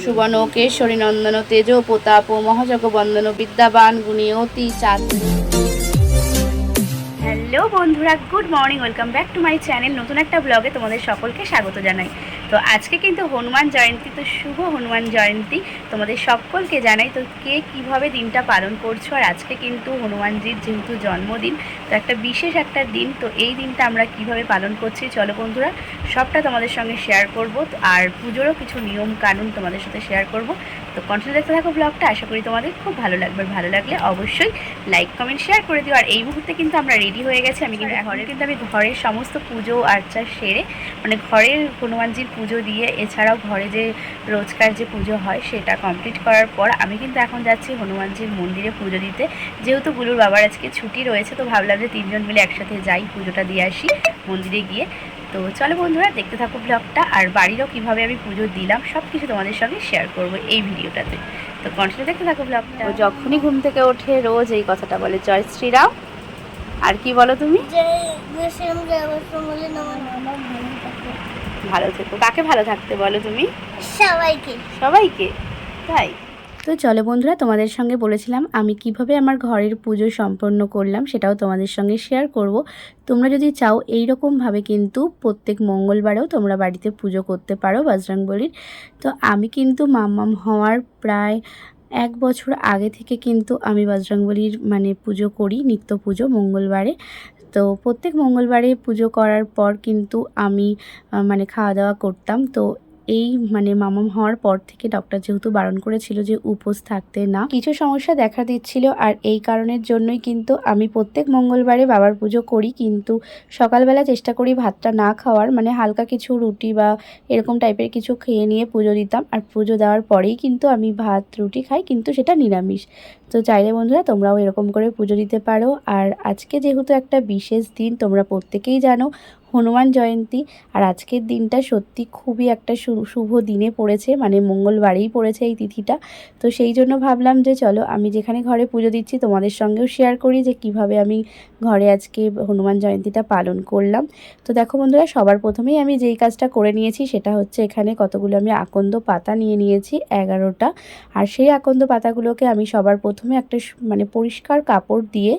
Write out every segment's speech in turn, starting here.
সুবর্ণ কেশরী নন্দন তেজ প্রতাপ মহাজগ বন্দন বিদ্যাবান গুণী অতি চাঁদ। হ্যালো বন্ধুরা, good morning, welcome back to my channel. নতুন একটা ব্লগে তোমাদের সকলকে স্বাগত জানাই। তো আজকে কিন্তু হনুমান জয়ন্তী, তো শুভ হনুমান জয়ন্তী তোমাদের সকলকে জানাই। তো কে কীভাবে দিনটা পালন করছো, আর আজকে কিন্তু হনুমানজির যেহেতু জন্মদিন, তো একটা বিশেষ একটা দিন। তো এই দিনটা আমরা কিভাবে পালন করছি চলো বন্ধুরা সবটা তোমাদের সঙ্গে শেয়ার করব, আর পুজোরও কিছু নিয়ম কানুন তোমাদের সাথে শেয়ার করব। তো কন্টিনিউ দেখতে থাকো ব্লগটা, আশা করি তোমাদের খুব ভালো লাগবে। ভালো লাগলে অবশ্যই লাইক কমেন্ট শেয়ার করে দিও। আর এই মুহূর্তে কিন্তু আমরা রেডি হয়ে গেছি। আমি ঘরের সমস্ত পুজো আর্চা সেরে, মানে ঘরের হনুমানজির পুজো দিয়ে, এছাড়াও ঘরে যে রোজকার যে পুজো হয় সেটা কমপ্লিট করার পর আমি কিন্তু এখন যাচ্ছি হনুমানজির মন্দিরে পুজো দিতে। যেহেতু বুলুর বাবার আজকে ছুটি রয়েছে, তো ভাবলাম যে তিনজন মিলে একসাথে যাই, পুজোটা দিয়ে আসি মন্দিরে গিয়ে। তো চলো বন্ধুরা দেখতে থাকো ব্লগটা, আর বাড়িরও কীভাবে আমি পুজো দিলাম সব কিছু তোমাদের সঙ্গে শেয়ার করবো এই ভিডিওটাতে। তো কন্টিনিউ দেখতে থাকো ব্লগটা। যখনই ঘুম থেকে ওঠে রোজ এই কথাটা বলে, জয় শ্রীরাম। আর কি বলো তুমি? ভালো থেকো। কাকে ভালো থাকতে বলো তুমি? সবাইকে। সবাইকে, তাই? তো চলো বন্ধুরা, তোমাদের সঙ্গে বলেছিলাম আমি কিভাবে আমার ঘরের পুজো সম্পন্ন করলাম সেটাও তোমাদের সঙ্গে শেয়ার করব। তোমরা যদি চাও এই রকমভাবে কিন্তু প্রত্যেক মঙ্গলবারেও তোমরা বাড়িতে পুজো করতে পারো বজরংবলীর। তো আমি কিন্তু মাম্মাম হওয়ার প্রায় 1 বছর আগে থেকে কিন্তু আমি বজরংবলীর মানে পুজো করি, নিত্য পুজো মঙ্গলবারে। তো প্রত্যেক মঙ্গলবারে পুজো করার পর কিন্তু আমি মানে খাওয়া দাওয়া করতাম। তো এই মানে মামাম হওয়ার পর থেকে ডক্টর যেহেতু বারণ করেছিল যে উপোস থাকতে না, কিছু সমস্যা দেখা দিচ্ছিল, আর এই কারণের জন্যই কিন্তু আমি প্রত্যেক মঙ্গলবারে বাবার পুজো করি। কিন্তু সকালবেলা চেষ্টা করি ভাতটা না খাওয়ার, মানে হালকা কিছু রুটি বা এরকম টাইপের কিছু খেয়ে নিয়ে পুজো দিতাম। আর পুজো দেওয়ার পরেই কিন্তু আমি ভাত রুটি খাই, কিন্তু সেটা নিরামিষ। তো চাইলে বন্ধুরা তোমরাও এরকম করে পুজো দিতে পারো। আর আজকে যেহেতু একটা বিশেষ দিন, তোমরা প্রত্যেকেই জানো হনুমান জয়ন্তী, আর আজকের দিনটা সত্যি খুবই একটা শুভ দিনে পড়েছে, মানে মঙ্গলবারেই পড়েছে এই তিথিটা। তো সেই জন্য ভাবলাম যে চলো আমি যেখানে ঘরে পুজো দিচ্ছি তোমাদের সঙ্গেও শেয়ার করি যে কিভাবে আমি ঘরে আজকে হনুমান জয়ন্তীটা পালন করলাম। তো দেখো বন্ধুরা, সবার প্রথমেই আমি যেই কাজটা করে নিয়েছি সেটা হচ্ছে এখানে কতগুলো আমি আকন্দ পাতা নিয়ে নিয়েছি, 11টা। আর সেই আকন্দ পাতাগুলোকে আমি সবার প্রথমে একটা মানে পরিষ্কার কাপড় দিয়ে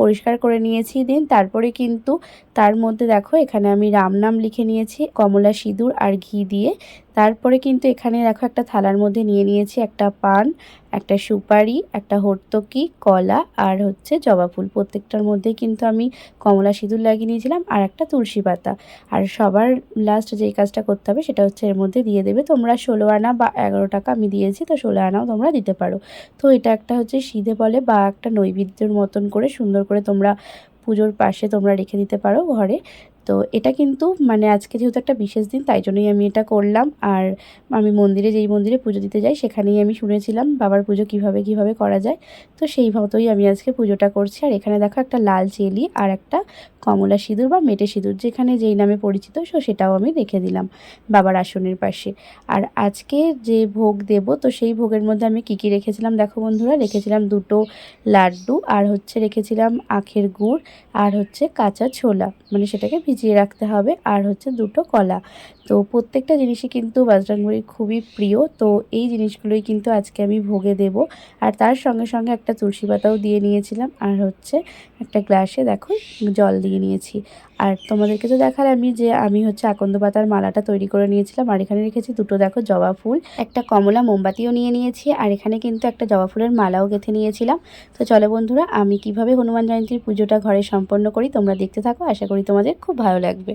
পরিষ্কার করে নিয়েছি। দিন তারপরে কিন্তু তার মধ্যে দেখো এখানে আমি রাম নাম লিখে নিয়েছি কমলা সিঁদুর আর ঘি দিয়ে। তারপরে কিন্তু এখানে দেখো একটা থালার মধ্যে নিয়ে নিয়েছি একটা পান, একটা সুপারি, একটা হর্তকি, কলা আর হচ্ছে জবা ফুল। প্রত্যেকটার মধ্যে কিন্তু আমি কমলা সিঁদুর লাগিয়ে নিয়েছিলাম, আর একটা তুলসী পাতা। আর সবার লাস্ট যেই কাজটা করতে হবে সেটা হচ্ছে এর মধ্যে দিয়ে দেবে তোমরা 16 আনা বা 11 টাকা আমি দিয়েছি, তো 16 আনাও তোমরা দিতে পারো। তো এটা একটা হচ্ছে সিধে বলে বা একটা নৈবেদ্যের মতন করে সুন্দর করে তোমরা পুজোর পাশে তোমরা রেখে দিতে পারো ঘরে। তো এটা কিন্তু মানে আজকে যেহেতু একটা বিশেষ দিন তাই জন্যই আমি এটা করলাম। আর আমি যেই মন্দিরে পুজো দিতে যাই সেখানেই আমি শুনেছিলাম বাবার পুজো কিভাবে করা যায়, তো সেই মতোই আমি আজকে পুজোটা করছি। আর এখানে দেখো একটা লাল চেলি আর একটা কমলা সিঁদুর বা মেটে সিঁদুর যেখানে যেই নামে পরিচিত, সেটাও আমি রেখে দিলাম বাবার আসনের পাশে। আর আজকে যে ভোগ দেব, তো সেই ভোগের মধ্যে আমি কী রেখেছিলাম দেখো বন্ধুরা, রেখেছিলাম 2টো লাড্ডু, আর হচ্ছে রেখেছিলাম আখের গুড়, আর হচ্ছে কাঁচা ছোলা, মানে সেটাকে ভিজিয়ে রাখতে হবে, আর হচ্ছে 2টো কলা। তো প্রত্যেকটা জিনিসই কিন্তু বজরংবলীর খুবই প্রিয়। তো এই জিনিসগুলোই কিন্তু আজকে আমি ভোগে দেব। আর তার সঙ্গে সঙ্গে একটা তুলসী পাতাও দিয়ে নিয়েছিলাম, আর হচ্ছে একটা গ্লাসে দেখো জল দিয়ে নিয়েছি। আর তোমাদেরকে তো দেখালামই যে আমি হচ্ছে আকন্দ পাতার মালাটা তৈরি করে নিয়েছিলাম। আর এখানে রেখেছি 2টো দেখো জবা ফুল, একটা কমলা মোমবাতিও নিয়ে নিয়েছি, আর এখানে কিন্তু একটা জবা ফুলের মালাও গেঁথে নিয়েছিলাম। তো চলো বন্ধুরা আমি কিভাবে হনুমান জয়ন্তীর পুজোটা ঘরে সম্পন্ন করি তোমরা দেখতে থাকো, আশা করি তোমাদের খুব ভালো লাগবে।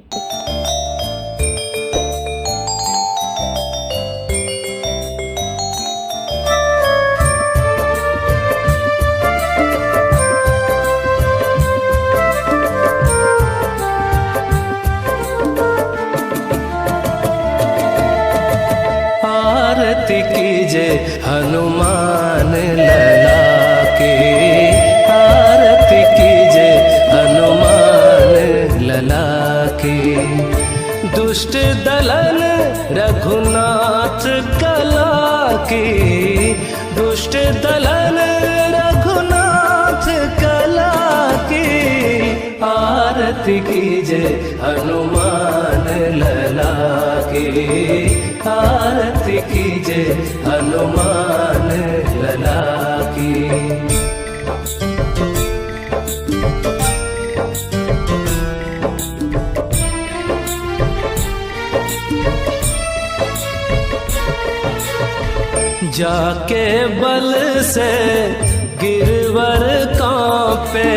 आरती कीजे हनुमान लला के, आरती कीजे हनुमान लला के। दुष्ट दलन रघुनाथ कला के, दुष्ट दलन रघुनाथ कला के। आरती कीजे हनुमान लला की, आरती कीजे हनुमान लला की। जाके बल से गिरवर कांपे,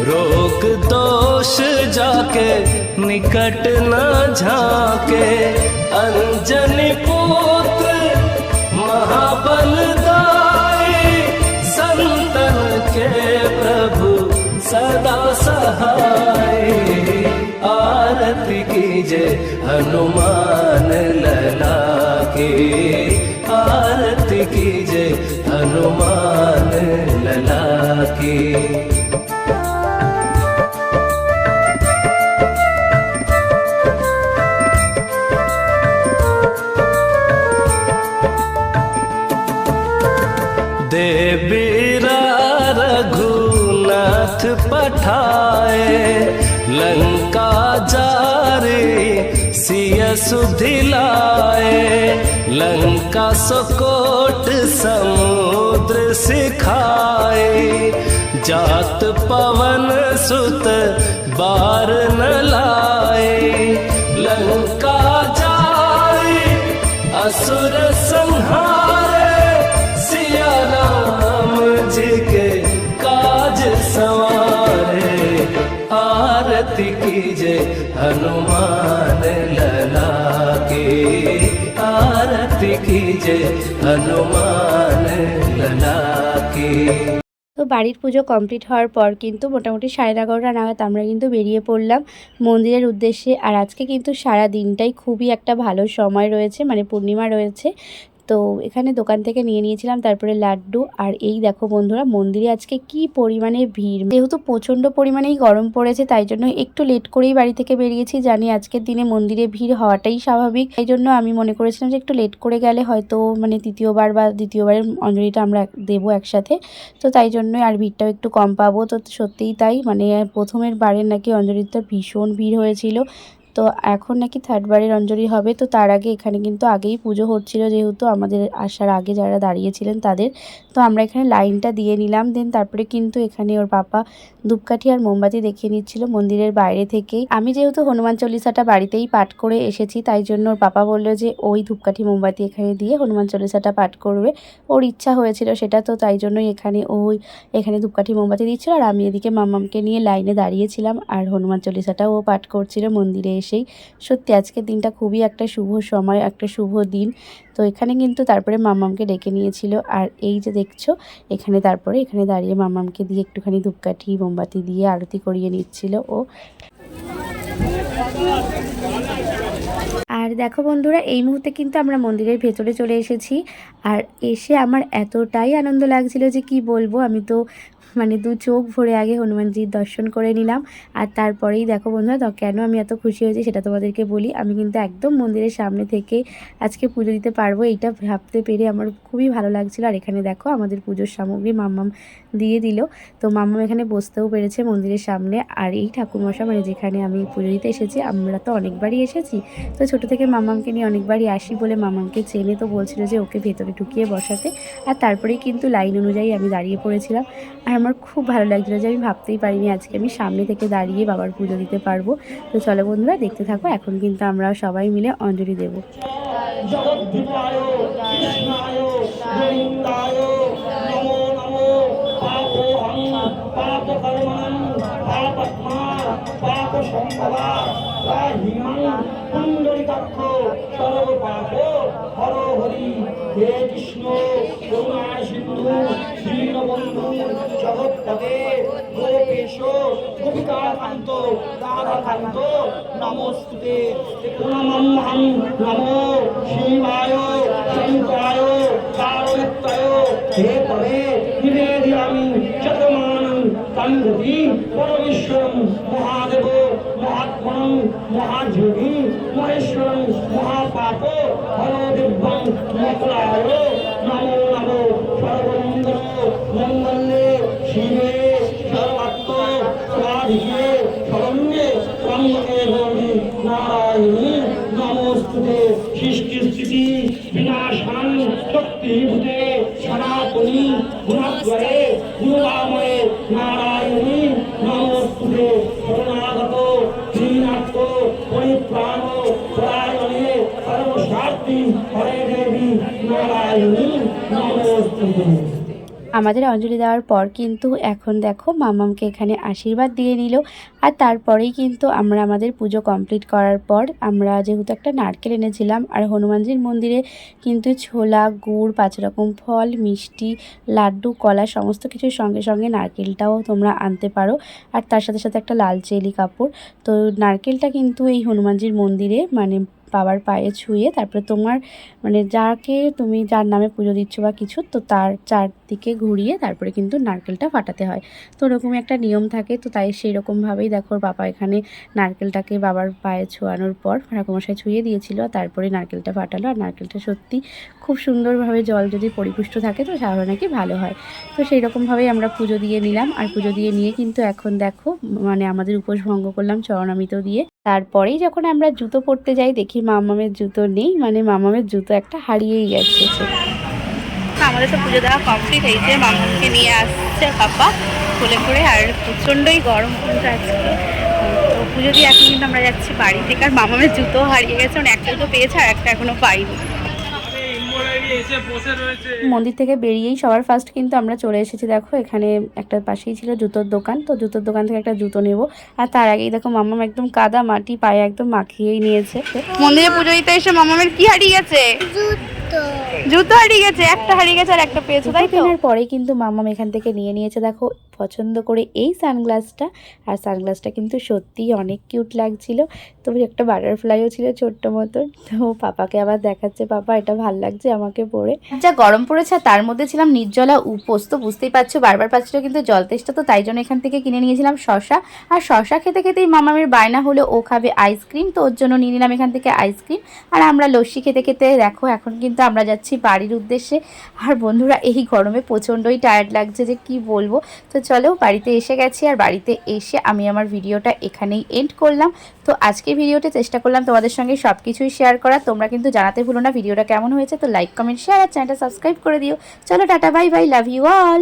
रोग दोष जाके निकट न झाके। अंजनी पुत्र महाबलदाई, संतन के प्रभु सदा सहाय। आरती कीजे हनुमान लला की, आरती कीजे हनुमान लला की। देवीरा रघुनाथ पठाए, लंका जारे सिय सुधिलाए। लंका सुकोट समुद्र सिखाए, जात पवन सुत बार न लाए। लंका जाए असुर संहारे, सिया राम जी के काज सवारे। आरती कीजे हनुमान लला की, आरती कीजे हनुमान लला की। তো বাড়ির পুজো কমপ্লিট হওয়ার পর কিন্তু মোটামুটি 11:30 নাগাদ আমরা কিন্তু বেরিয়ে পড়লাম মন্দিরের উদ্দেশ্যে। আর আজকে কিন্তু সারা দিনটাই খুবই একটা ভালো সময় রয়েছে, মানে পূর্ণিমা রয়েছে। তো এখানে দোকান থেকে নিয়ে নিয়েছিলাম তারপরে লাড্ডু। আর এই দেখো বন্ধুরা, মন্দিরে আজকে কি পরিমাণে ভিড়। যেহেতু প্রচণ্ড পরিমাণেই গরম পড়েছে, তাই জন্য একটু লেট করেই বাড়ি থেকে বেরিয়েছি। জানি আজকের দিনে মন্দিরে ভিড় হওয়াটাই স্বাভাবিক, তাই জন্য আমি মনে করেছিলাম যে একটু লেট করে গেলে হয়তো মানে তৃতীয়বার বা দ্বিতীয়বারের অঞ্জলিটা আমরা দেবো একসাথে, তো তাই জন্যই আর ভিড়টাও একটু কম পাবো। তো সত্যিই তাই, মানে প্রথমের বারের নাকি অঞ্জলিটা ভীষণ ভিড় হয়েছিল, তো এখন নাকি থার্ডবারের অঞ্জলি হবে। তো তার আগে এখানে কিন্তু আগেই পুজো হচ্ছিল, যেহেতু আমাদের আসার আগে যারা দাঁড়িয়েছিলেন তাদের। তো আমরা এখানে লাইনটা দিয়ে নিলাম। দেন তারপরে কিন্তু এখানে ওর পাপা ধূপকাঠি আর মোমবাতি দেখিয়ে নিচ্ছিল মন্দিরের বাইরে থেকেই। আমি যেহেতু হনুমান চল্লিশাটা বাড়িতেই পাঠ করে এসেছি, তাই জন্য ওর পাপা বললো যে ওই ধূপকাঠি মোমবাতি এখানে দিয়ে হনুমান চল্লিশাটা পাঠ করবে। ওর ইচ্ছা হয়েছিল সেটা, তো তাই জন্যই এখানে ধূপকাঠি মোমবাতি দিচ্ছিল। আর আমি এদিকে মামামকে নিয়ে লাইনে দাঁড়িয়েছিলাম, আর হনুমান চল্লিশাটাও ও পাঠ করছিল মন্দিরে এসেই। সত্যি আজকের দিনটা খুবই একটা শুভ সময়, একটা শুভ দিন। তো এখানে কিন্তু তারপরে মামামকে ডেকে নিয়েছিল। আর এই যে দেখছো এখানে দাঁড়িয়ে মামামকে দিয়ে একটুখানি ধূপকাঠি মোমবাতি দিয়ে আরতি করিয়ে নিচ্ছিল ও। আর দেখো বন্ধুরা, এই মুহূর্তে কিন্তু আমরা মন্দিরের ভেতরে চলে এসেছি। আর এসে আমার এতটাই আনন্দ লাগছিল যে কি বলবো। আমি তো মানে দু চোখ ভরে আগে হনুমানজির দর্শন করে নিলাম। আর তারপরেই দেখো বন্ধুরা, কেন আমি এত খুশি হয়েছি সেটা তোমাদেরকে বলি। আমি কিন্তু একদম মন্দিরের সামনে থেকে আজকে পুজো দিতে পারবো, এইটা ভাবতে পেরে আমার খুবই ভালো লাগছিল। আর এখানে দেখো আমাদের পুজোর সামগ্রী মাম্মাম দিয়ে দিল। তো মাম্মাম এখানে বসতেও পেরেছে মন্দিরের সামনে। আর এই ঠাকুরমশা, মানে যেখানে আমি পুজো দিতে এসেছি, আমরা তো অনেকবারই এসেছি, তো ছোটো থেকে মাম্মামকে নিয়ে অনেকবারই আসি বলে মাম্মামকে চেনে, তো বলছিল যে ওকে ভেতরে ঢুকিয়ে বসাতে। আর তারপরেই কিন্তু লাইন অনুযায়ী আমি দাঁড়িয়ে পড়েছিলাম। আর আমার খুব ভালো লাগছিল যে আমি ভাবতেই পারিনি আজকে আমি সামনে থেকে দাঁড়িয়ে বাবার পুজো দিতে পারবো। তো চলো বন্ধুরা, দেখতে থাকো। এখন কিন্তু আমরা সবাই মিলে অঞ্জলি দেব। হে কৃষ্ণ করুণা সিন্ধু দীনবন্ধু জগৎপতে গোপেশ গোপিকাকান্ত রাধাকান্ত নমস্তুতে নমঃ নমো শিবায় শঙ্করায় কারণত্রয় হে তবে নিবেদয়ামি চতমানং তন্মতি পরমেশ্বরং মহাদেব মহাত্মনং মহাযোগী মহেশ্বরং মহাপাপ হরদিব্যং মকলায় নমো নমো সর্বমঙ্গল মঙ্গলে শিবে সর্বাত্ম স্বাধিকে শরণ্যে ত্রিভুজে সনাতনী গুণাদ্বয়ে গুণাময়ে নারায়ণী নমস্তুতে শরণাগত শ্রীনাথ পরিপ্রাণ পরায়ণে সর্বস্বার্থী হরে দেবী নারায়ণী নমস্তুতে। আমাদের অঞ্জলি দেওয়ার পর কিন্তু এখন দেখো মামামকে এখানে আশীর্বাদ দিয়ে নিল। আর তারপরেই কিন্তু আমরা আমাদের পুজো কমপ্লিট করার পর আমরা যেহেতু একটা নারকেল এনেছিলাম, আর হনুমানজির মন্দিরে কিন্তু ছোলা, গুড়, 5 রকম ফল, মিষ্টি, লাড্ডু, কলা সমস্ত কিছুর সঙ্গে সঙ্গে নারকেলটাও তোমরা আনতে পারো। আর তার সাথে সাথে একটা লাল চেলি কাপড়। তো নারকেলটা কিন্তু এই হনুমানজির মন্দিরে মানে বাবার পায়ে ছুঁয়ে তারপরে তোমার মানে তুমি যার নামে পুজো দিচ্ছ বা কিছু, তো তার চারদিকে ঘুরিয়ে তারপরে কিন্তু নারকেলটা ফাটাতে হয়। তো ওরকমই একটা নিয়ম থাকে। তো তাই সেই রকমভাবেই দেখো বাবা এখানে নারকেলটাকে বাবার পায়ে ছোঁয়ানোর পর ঠাকুরমশাই ছুঁয়ে দিয়েছিল, আর তারপরে নারকেলটা ফাটালো। আর নারকেলটা সত্যি খুব সুন্দরভাবে জল যদি পরিপুষ্ট থাকে তো তাহলে নাকি ভালো হয়। তো সেই রকমভাবেই আমরা পুজো দিয়ে নিলাম। আর পুজো দিয়ে নিয়ে কিন্তু এখন দেখো মানে আমাদের উপোস ভঙ্গ করলাম চরণামৃত দিয়ে। তারপরেই যখন আমরা জুতো পরতে যাই দেখি মামামের জুতো নেই, মানে মামামের জুতো একটা হারিয়েই গেছে। আমাদের তো পুজো দেওয়া কমপ্লিট হয়েছে, মামামকে নিয়ে আসছে পাপা কোলে করে। আর প্রচণ্ডই গরম কিন্তু আজকে। তো পুজো দিয়ে এখন কিন্তু আমরা যাচ্ছি বাড়ি থেকে। আর মামামের জুতো হারিয়ে গেছে, মানে একটা জুতো পেয়েছে আর একটা এখনো পাইনি। মন্দির থেকে বেরিয়েই সবার ফার্স্ট কিন্তু আমরা চলে এসেছি দেখো এখানে একটা পাশেই ছিল জুতোর দোকান। তো জুতোর দোকান থেকে একটা জুতো নেব। আর তার আগেই দেখো মামাম একদম কাদা মাটি পায়ে একদম মাখিয়েই নিয়েছে। মন্দিরে পুজো দিতে এসে মামামের কি হারিয়ে গেছে? জুতো হারিয়ে গেছে, একটা হারিয়ে গেছে আর একটা পেয়েছে, তাই তো? কেনার পরে কিন্তু মামাম এখান থেকে নিয়ে নিয়েছে দেখো পছন্দ করে এই সানগ্লাসটা। আর সানগ্লাসটা কিন্তু সত্যিই অনেক কিউট লাগছিল। তো একটা বাটারফ্লাইও ছিল ছোট্ট মতন। তো পাপাকে আবার দেখাচ্ছে, পাপা এটা ভাল লাগছে আমাকে পরে। যা গরম পড়েছে তার মধ্যে ছিলাম নির্জলা উপোস, তো বুঝতেই পারছো বারবার পাচ্ছিল কিন্তু জল তেষ্টা। তো তাই জন্য এখান থেকে কিনে নিয়েছিলাম শশা। আর শশা খেতে খেতেই মামামের বায়না হলো ও খাবে আইসক্রিম, তো ওর জন্য নিয়ে নিলাম এখান থেকে আইসক্রিম। আর আমরা লস্যি খেতে খেতে দেখো এখন কিন্তু আমরা যাচ্ছি বাড়ির উদ্দেশ্যে। আর বন্ধুরা এই গরমে প্রচণ্ডই টায়ার্ড লাগছে যে কি বলবো। তো চলো বাড়িতে এসে গেছি। আর বাড়িতে এসে আমি আমার ভিডিওটা এখানেই এন্ড করলাম। তো আজকে ভিডিওতে চেষ্টা করলাম তোমাদের সঙ্গে সব কিছুই শেয়ার করা। তোমরা কিন্তু জানাতে ভুলো না ভিডিওটা কেমন হয়েছে। তো লাইক, কমেন্ট, শেয়ার আর চ্যানেলটা সাবস্ক্রাইব করে দিও। চলো টাটা, bye bye, love you all.